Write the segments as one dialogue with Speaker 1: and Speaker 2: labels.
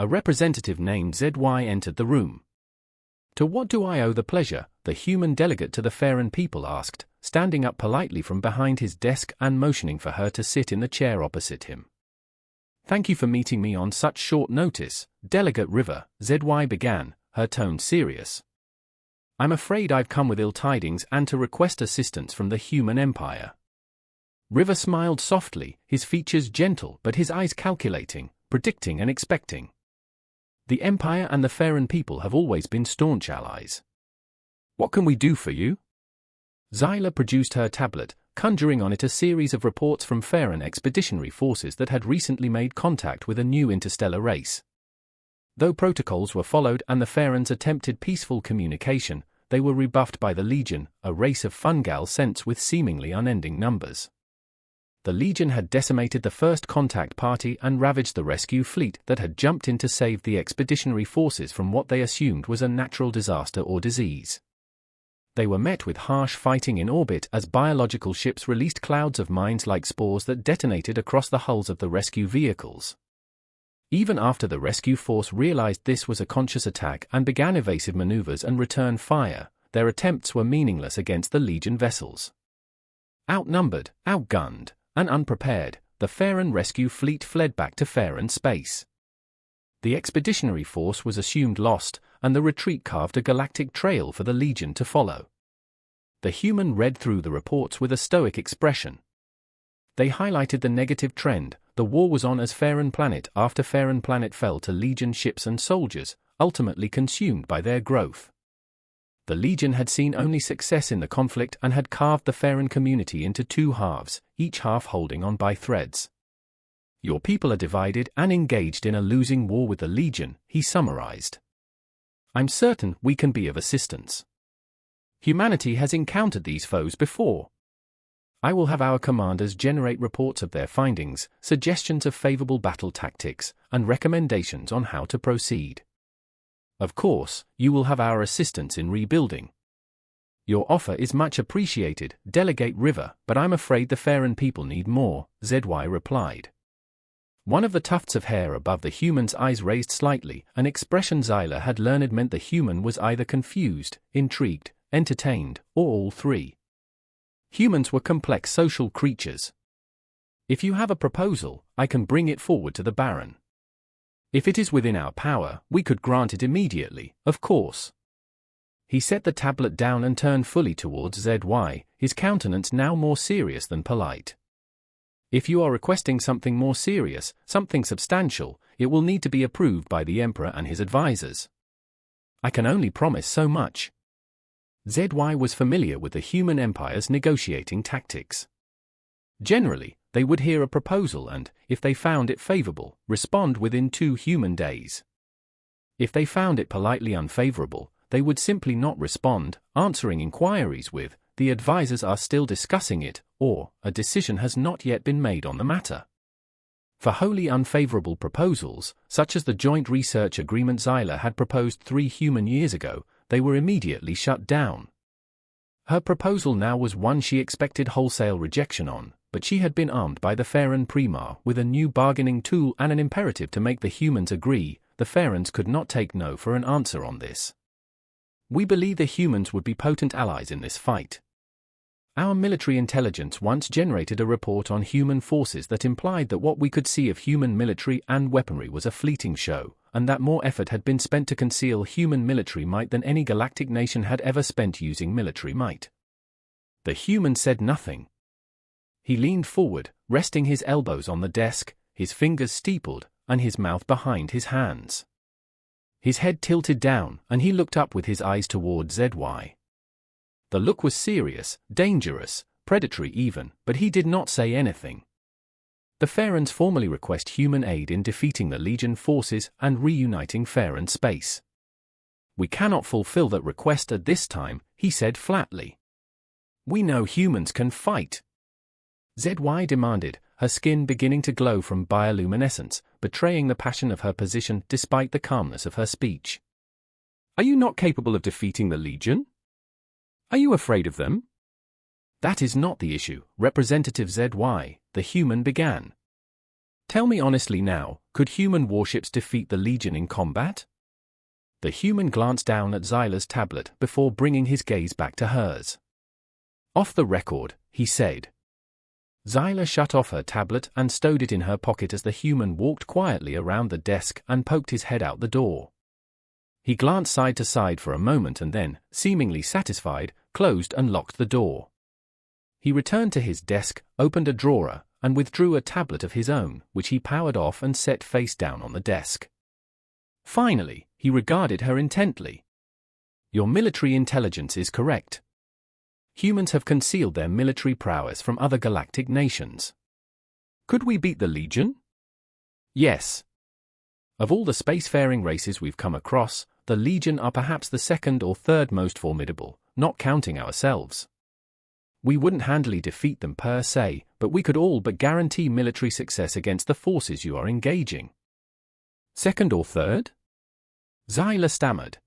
Speaker 1: A representative named ZY entered the room. "To what do I owe the pleasure?" the human delegate to the Farron people asked, standing up politely from behind his desk and motioning for her to sit in the chair opposite him. "Thank you for meeting me on such short notice, Delegate River," ZY began, her tone serious. "I'm afraid I've come with ill tidings and to request assistance from the human empire." River smiled softly, his features gentle but his eyes calculating, predicting and expecting. "The Empire and the Farron people have always been staunch allies. What can we do for you?" Zyla produced her tablet, conjuring on it a series of reports from Farron expeditionary forces that had recently made contact with a new interstellar race. Though protocols were followed and the Farrons attempted peaceful communication, they were rebuffed by the Legion, a race of fungal scents with seemingly unending numbers. The Legion had decimated the first contact party and ravaged the rescue fleet that had jumped in to save the expeditionary forces from what they assumed was a natural disaster or disease. They were met with harsh fighting in orbit as biological ships released clouds of mines-like spores that detonated across the hulls of the rescue vehicles. Even after the rescue force realized this was a conscious attack and began evasive maneuvers and return fire, their attempts were meaningless against the Legion vessels. Outnumbered, outgunned, and unprepared, the Farron rescue fleet fled back to Farron space. The expeditionary force was assumed lost, and the retreat carved a galactic trail for the Legion to follow. The human read through the reports with a stoic expression. They highlighted the negative trend: the war was on as Farron planet after Farron planet fell to Legion ships and soldiers, ultimately consumed by their growth. The Legion had seen only success in the conflict and had carved the Farron community into two halves, each half holding on by threads. "Your people are divided and engaged in a losing war with the Legion," he summarized. "I'm certain we can be of assistance. Humanity has encountered these foes before. I will have our commanders generate reports of their findings, suggestions of favorable battle tactics, and recommendations on how to proceed. Of course, you will have our assistance in rebuilding. Your offer is much appreciated, Delegate River, but I'm afraid the Farron people need more," ZY replied. One of the tufts of hair above the human's eyes raised slightly, an expression Zyla had learned meant the human was either confused, intrigued, entertained, or all three. Humans were complex social creatures. "If you have a proposal, I can bring it forward to the Baron. If it is within our power, we could grant it immediately, of course." He set the tablet down and turned fully towards ZY, his countenance now more serious than polite. "If you are requesting something more serious, something substantial, it will need to be approved by the Emperor and his advisors. I can only promise so much." ZY was familiar with the human empire's negotiating tactics. Generally, they would hear a proposal and, if they found it favorable, respond within 2 human days. If they found it politely unfavorable, they would simply not respond, answering inquiries with, "The advisors are still discussing it," or, "A decision has not yet been made on the matter." For wholly unfavorable proposals, such as the joint research agreement Zyla had proposed 3 human years ago, they were immediately shut down. Her proposal now was one she expected wholesale rejection on, but she had been armed by the Farron Primar with a new bargaining tool and an imperative to make the humans agree. The Farrons could not take no for an answer on this. "We believe the humans would be potent allies in this fight. Our military intelligence once generated a report on human forces that implied that what we could see of human military and weaponry was a fleeting show, and that more effort had been spent to conceal human military might than any galactic nation had ever spent using military might." The human said nothing. He leaned forward, resting his elbows on the desk, his fingers steepled, and his mouth behind his hands. His head tilted down, and he looked up with his eyes toward ZY. The look was serious, dangerous, predatory even, but he did not say anything. "The Farrons formally request human aid in defeating the Legion forces and reuniting Farron space. We cannot fulfill that request at this time," he said flatly. "We know humans can fight," ZY demanded, her skin beginning to glow from bioluminescence, betraying the passion of her position despite the calmness of her speech. "Are you not capable of defeating the Legion? Are you afraid of them?" "That is not the issue, Representative ZY," the human began. Tell me honestly now, could human warships defeat the Legion in combat? The human glanced down at Xyla's tablet before bringing his gaze back to hers. Off the record, he said. Xyla shut off her tablet and stowed it in her pocket as the human walked quietly around the desk and poked his head out the door. He glanced side to side for a moment and then, seemingly satisfied, closed and locked the door. He returned to his desk, opened a drawer, and withdrew a tablet of his own, which he powered off and set face down on the desk. Finally, he regarded her intently. Your military intelligence is correct. Humans have concealed their military prowess from other galactic nations. Could we beat the Legion? Yes. Of all the spacefaring races we've come across, the Legion are perhaps the second or third most formidable, not counting ourselves. We wouldn't handily defeat them per se, but we could all but guarantee military success against the forces you are engaging. Second or third? Xyla stammered.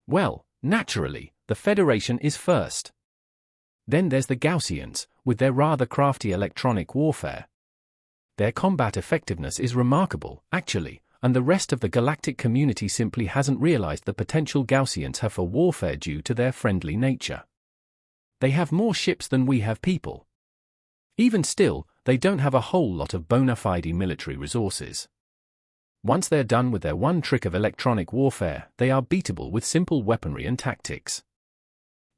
Speaker 1: Well, naturally, the Federation is first. Then there's the Gaussians, with their rather crafty electronic warfare. Their combat effectiveness is remarkable, actually, and the rest of the galactic community simply hasn't realized the potential Gaussians have for warfare due to their friendly nature. They have more ships than we have people. Even still, they don't have a whole lot of bona fide military resources. Once they're done with their one trick of electronic warfare, they are beatable with simple weaponry and tactics.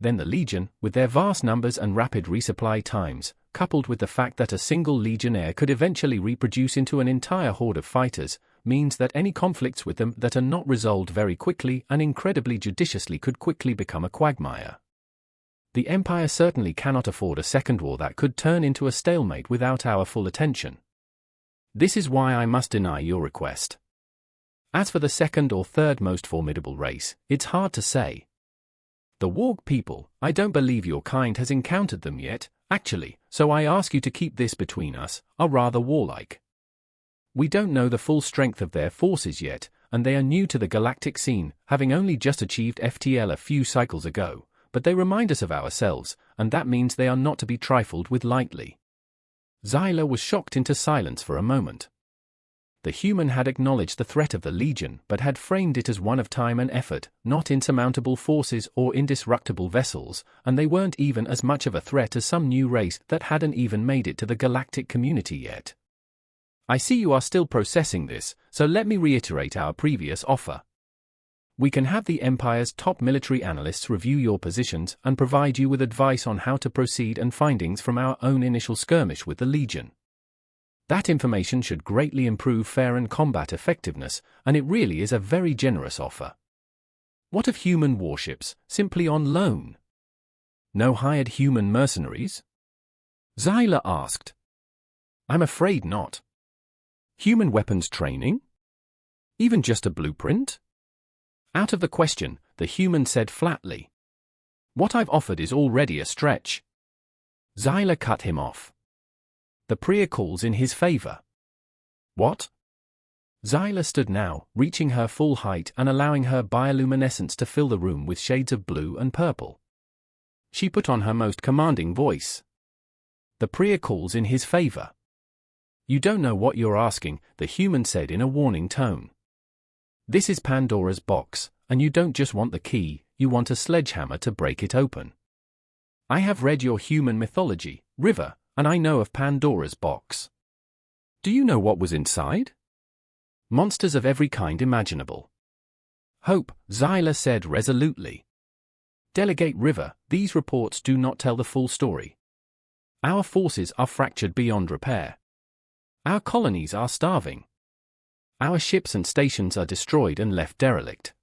Speaker 1: Then the Legion, with their vast numbers and rapid resupply times, coupled with the fact that a single Legionnaire could eventually reproduce into an entire horde of fighters, means that any conflicts with them that are not resolved very quickly and incredibly judiciously could quickly become a quagmire. The Empire certainly cannot afford a second war that could turn into a stalemate without our full attention. This is why I must deny your request. As for the second or third most formidable race, it's hard to say. The Warg people, I don't believe your kind has encountered them yet, actually, so I ask you to keep this between us, are rather warlike. We don't know the full strength of their forces yet, and they are new to the galactic scene, having only just achieved FTL a few cycles ago, but they remind us of ourselves, and that means they are not to be trifled with lightly. Xyla was shocked into silence for a moment. The human had acknowledged the threat of the Legion but had framed it as one of time and effort, not insurmountable forces or indestructible vessels, and they weren't even as much of a threat as some new race that hadn't even made it to the galactic community yet. I see you are still processing this, so let me reiterate our previous offer. We can have the Empire's top military analysts review your positions and provide you with advice on how to proceed and findings from our own initial skirmish with the Legion. That information should greatly improve Farron combat effectiveness, and it really is a very generous offer. What of human warships, simply on loan? No hired human mercenaries? Xyla asked. I'm afraid not. Human weapons training? Even just a blueprint? Out of the question, the human said flatly. What I've offered is already a stretch. Xyla cut him off. The Plea calls in his favor. What? Xyla stood now, reaching her full height and allowing her bioluminescence to fill the room with shades of blue and purple. She put on her most commanding voice. The Plea calls in his favor. You don't know what you're asking, the human said in a warning tone. This is Pandora's box, and you don't just want the key, you want a sledgehammer to break it open. I have read your human mythology, River, and I know of Pandora's box. Do you know what was inside? Monsters of every kind imaginable. Hope, Xyla said resolutely. Delegate River, these reports do not tell the full story. Our forces are fractured beyond repair. Our colonies are starving. Our ships and stations are destroyed and left derelict.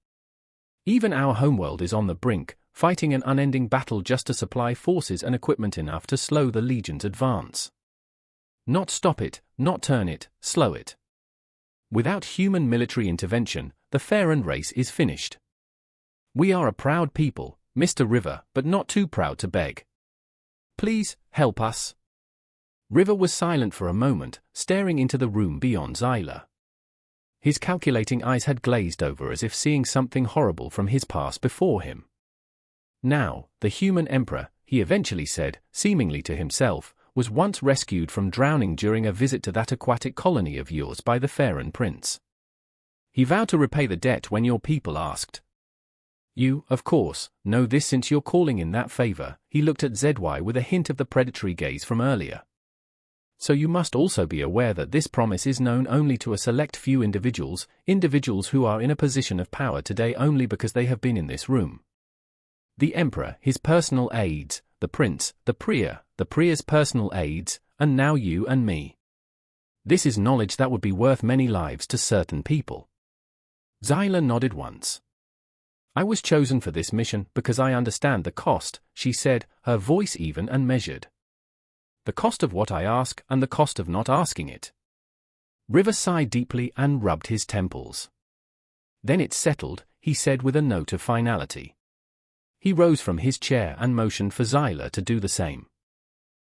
Speaker 1: Even our homeworld is on the brink, fighting an unending battle just to supply forces and equipment enough to slow the Legion's advance. Not stop it, not turn it, slow it. Without human military intervention, the Farron race is finished. We are a proud people, Mr. River, but not too proud to beg. Please, help us. River was silent for a moment, staring into the room beyond Xyla. His calculating eyes had glazed over as if seeing something horrible from his past before him. Now, the human emperor, he eventually said, seemingly to himself, was once rescued from drowning during a visit to that aquatic colony of yours by the Pharaoh Prince. He vowed to repay the debt when your people asked. You, of course, know this since you're calling in that favor." He looked at ZY with a hint of the predatory gaze from earlier. "So you must also be aware that this promise is known only to a select few individuals who are in a position of power today only because they have been in this room. The Emperor, his personal aides, the Prince, the Prea's personal aides, and now you and me. This is knowledge that would be worth many lives to certain people." Zyla nodded once. "I was chosen for this mission because I understand the cost," she said, her voice even and measured. "The cost of what I ask and the cost of not asking it." River sighed deeply and rubbed his temples. "Then it's settled," he said with a note of finality. He rose from his chair and motioned for Zyla to do the same.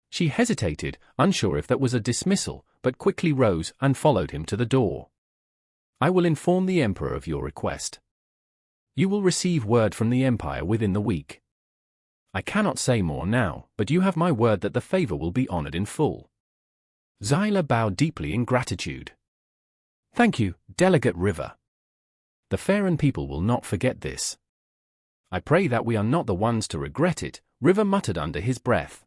Speaker 1: She hesitated, unsure if that was a dismissal, but quickly rose and followed him to the door. "I will inform the Emperor of your request. You will receive word from the Empire within the week. I cannot say more now, but you have my word that the favor will be honored in full." Zyla bowed deeply in gratitude. "Thank you, Delegate River. The Pharaoh people will not forget this." "I pray that we are not the ones to regret it," River muttered under his breath.